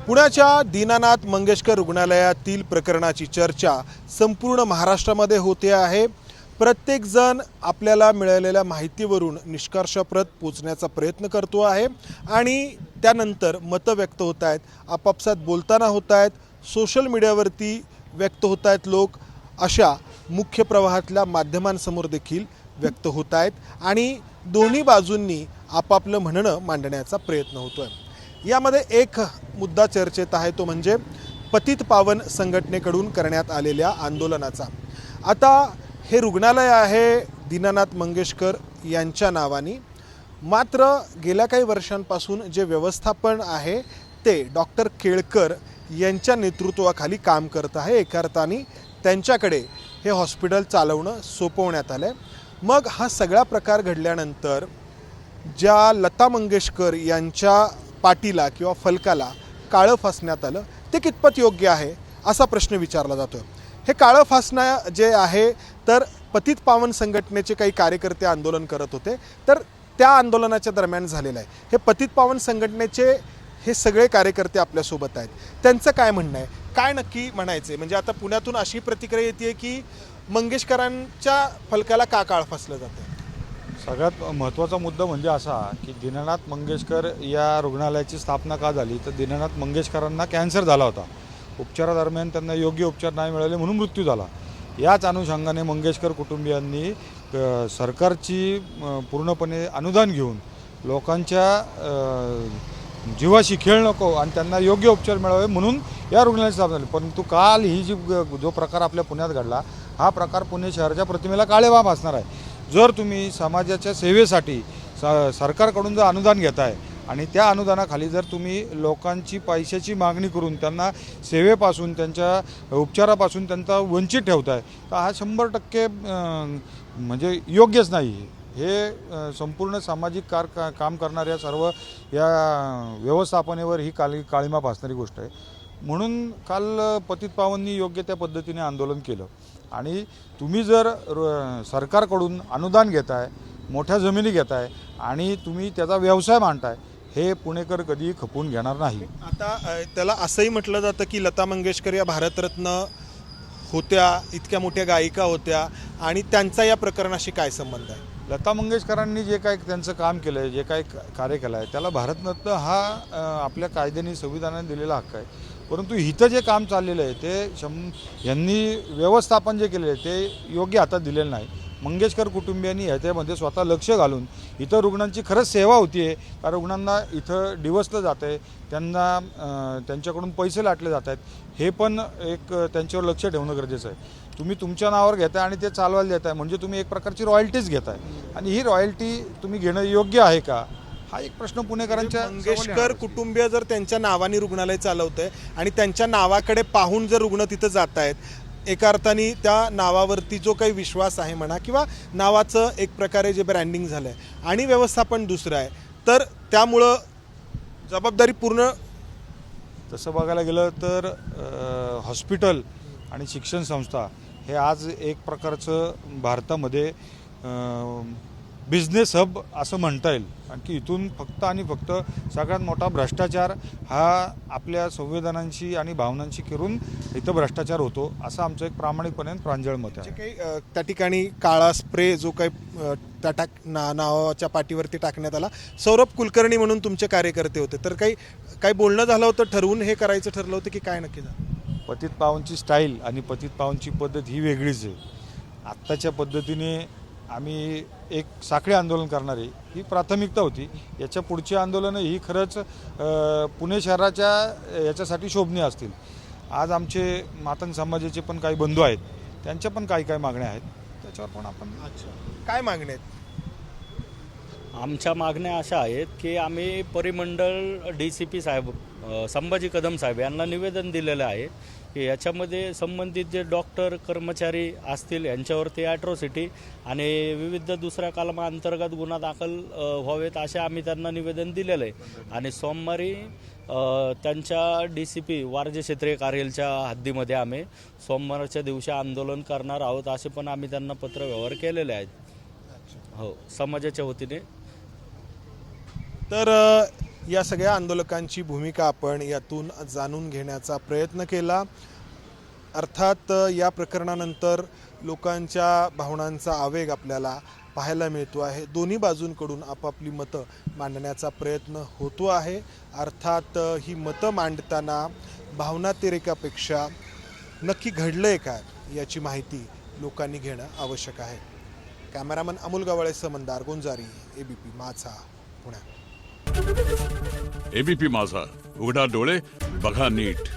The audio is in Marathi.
पुण्याच्या दीनानाथ मंगेशकर रुग्णालयातील प्रकरणाची चर्चा संपूर्ण महाराष्ट्रामध्ये होते आहे। प्रत्येक जण आपल्याला मिळालेल्या माहितीवरून निष्कर्षाप्रत पोहोचण्याचा प्रयत्न करतो आहे आणि त्यानंतर मतं व्यक्त होत आहेत, आपापसात बोलताना होत आहेत, सोशल मीडियावरती व्यक्त होत आहेत लोक, अशा मुख्य प्रवाहातल्या माध्यमांसमोर देखील व्यक्त होत आहेत आणि दोन्ही बाजूंनी आपापलं म्हणणं मांडण्याचा प्रयत्न होतोय। यामध्ये एक मुद्दा चर्चेत आहे, तो म्हणजे पतित पावन संघटनेकडून करण्यात आलेल्या आंदोलनाचा। आता हे रुग्णालय आहे दीनानाथ मंगेशकर यांच्या नावाने, मात्र गेल्या काही वर्षांपासून जे व्यवस्थापन आहे ते डॉक्टर केळकर यांच्या नेतृत्वाखाली काम करत आहे। एका अर्थाने त्यांच्याकडे हे हॉस्पिटल चालवणं सोपवण्यात आलं आहे। मग हा सगळा प्रकार घडल्यानंतर ज्या लता मंगेशकर यांच्या पाटीला किंवा फलकाला काळं फासण्यात आलं ते कितपत योग्य आहे असा प्रश्न विचारला जातो। हे काळं फासणं जे आहे तर पतित पावन संघटनेचे काही कार्यकर्ते आंदोलन करत होते, तर त्या आंदोलनाच्या दरम्यान झालेलं आहे। हे पतित पावन संघटनेचे हे सगळे कार्यकर्ते आपल्यासोबत आहेत, त्यांचं काय म्हणणं आहे, काय नक्की म्हणायचं आहे? म्हणजे आता पुण्यातून अशी प्रतिक्रिया येते की मंगेशकरांच्या फलकाला का काळं फासलं जातं? सगळ्यात महत्त्वाचा मुद्दा म्हणजे असा की दीनानाथ मंगेशकर या रुग्णालयाची स्थापना का झाली, तर दीनानाथ मंगेशकरांना कॅन्सर झाला होता। उपचारादरम्यान त्यांना योग्य उपचार नाही मिळाले म्हणून मृत्यू झाला। याच अनुषंगाने मंगेशकर कुटुंबियांनी सरकारची पूर्णपणे अनुदान घेऊन लोकांच्या जीवाशी खेळ नको आणि त्यांना योग्य उपचार मिळावे म्हणून या रुग्णालयाची स्थापना झाली। परंतु काल ही जो प्रकार आपल्या पुण्यात घडला, हा प्रकार पुणे शहराच्या प्रतिमेला काळेबाम असणार आहे। जर तुम्ही समाजाच्या सेवेसाठी सरकारकडून जर अनुदान घेताय आणि त्या अनुदानाखाली जर तुम्ही लोकांची पैशाची मागणी करून त्यांना सेवेपासून, त्यांच्या उपचारापासून त्यांचा वंचित ठेवताय, तर हा 100% म्हणजे योग्यच नाही। हे संपूर्ण सामाजिक काम करणाऱ्या सर्व या व्यवस्थापनेवर ही काळिमा भासणारी गोष्ट आहे। म्हणून काल पतित पावननी योग्य त्या पद्धतीने आंदोलन केलं आणि तुम्ही जर सरकारकडून अनुदान घेताय, मोठ्या जमिनी घेताय आणि तुम्ही त्याचा व्यवसाय मांडताय, हे पुणेकर कधी खपवून घेणार नाही। आता त्याला असंही म्हटलं जातं की लता मंगेशकर या भारतरत्न होत्या, इतक्या मोठ्या गायिका होत्या आणि त्यांचा या प्रकरणाशी काय संबंध आहे? लता मंगेशकरांनी जे काही त्यांचं काम केलं आहे, जे काही कार्य केलं आहे, त्याला भारतरत्न हा आपल्या कायद्याने, संविधानाने दिलेला हक्क आहे। परंतु इथं जे काम चाललेलं आहे ते यांनी व्यवस्थापन जे केलेलं आहे ते योग्य हातात दिलेलं नाही। मंगेशकर कुटुंबियांनी ह्याच्यामध्ये स्वतः लक्ष घालून इथं रुग्णांची खरंच सेवा होती आहे का, रुग्णांना इथं डिवसलं जातं आहे, त्यांना त्यांच्याकडून पैसे लाटले जात आहेत, हे पण एक त्यांच्यावर लक्ष ठेवणं गरजेचं आहे। तुम्ही तुमच्या नावावर घेताय आणि ते चालवायला देताय म्हणजे तुम्ही एक प्रकारची रॉयल्टीज घेताय आणि ही रॉयल्टी तुम्ही घेणं योग्य आहे का, हा एक प्रश्न पुणेकरांच्या। मंगेशकर कुटुंबीय जर त्यांच्या नावाने रुग्णालय चालवत आहे आणि त्यांच्या नावाकडे पाहून जर रुग्ण तिथं जात आहेत, एका अर्थाने त्या नावावरती जो काही विश्वास आहे म्हणा किंवा नावाचं एक प्रकारे जे ब्रँडिंग झालं आहे आणि व्यवस्थापन दुसरं आहे, तर त्यामुळं जबाबदारी पूर्ण। तसं बघायला गेलं तर हॉस्पिटल आणि शिक्षण संस्था हे आज एक प्रकारचं भारतामध्ये बिझनेस हब असं म्हणता येईल। आणखी इथून फक्त आणि फक्त सगळ्यात मोठा भ्रष्टाचार हा आपल्या संवेदनांशी आणि भावनांशी करून इथं भ्रष्टाचार होतो, असं आमचं एक प्रामाणिकपणे प्रांजळ मत आहे। काही त्या ठिकाणी काळा स्प्रे जो काही त्या नावाच्या पाठीवरती टाकण्यात आला, सौरभ कुलकर्णी म्हणून तुमचे कार्यकर्ते होते, तर काही बोलणं झालं होतं, ठरवून हे करायचं ठरलं होतं की काय नक्की झालं? पतित पावनची स्टाईल आणि पतित पावनची पद्धत ही वेगळीच आहे। आत्ताच्या पद्धतीने आम्ही एक साखळी आंदोलन करणारी ही प्राथमिकता होती। याच्या पुढची आंदोलनं ही खरंच पुणे शहराच्या याच्यासाठी शोभनीय असतील। आज आमचे मातंग समाजाचे पण काही बंधू आहेत, त्यांच्या पण काही मागण्या आहेत, त्याच्यावर पण आपण। काय मागण्या आहेत? आमच्या मागण्या अशा आहेत की आम्ही परिमंडळ DCP साहेब संभाजी कदम साहेब यांना निवेदन दिलेलं आहे की याच्यामध्ये संबंधित जे डॉक्टर कर्मचारी असतील यांच्यावरती ॲट्रॉसिटी आणि विविध दुसऱ्या कलमाअंतर्गत गुन्हा दाखल व्हावेत असे आम्ही त्यांना निवेदन दिलेलं आहे। आणि सोमवारी त्यांच्या DCP वारजे क्षेत्रीय कार्यालयाच्या हद्दीमध्ये आम्ही सोमवारच्या दिवशी आंदोलन करणार आहोत, असे पण आम्ही त्यांना पत्रव्यवहार केलेले आहेत हो समाजाच्या वतीने। तर या सगळ्या आंदोलकांची भूमिका आपण यातून जाणून घेण्याचा प्रयत्न केला. अर्थात या प्रकरणानंतर लोकांच्या भावनांचा आवेग आपल्याला पाहायला मिळतो आहे. दोन्ही बाजूंकडून आपापली मतं मांडण्याचा प्रयत्न होतो आहे. अर्थात ही मतं मांडताना भावनातिरेकापेक्षा नक्की घडलंय काय याची माहिती लोकांनी घेणं आवश्यक आहे. कॅमेरामन अमोल गवाळेसह मंदार गोंजारी, एबीपी माझा, पुणे. एबीपी माझा, उघडा डोळे बघा नीट.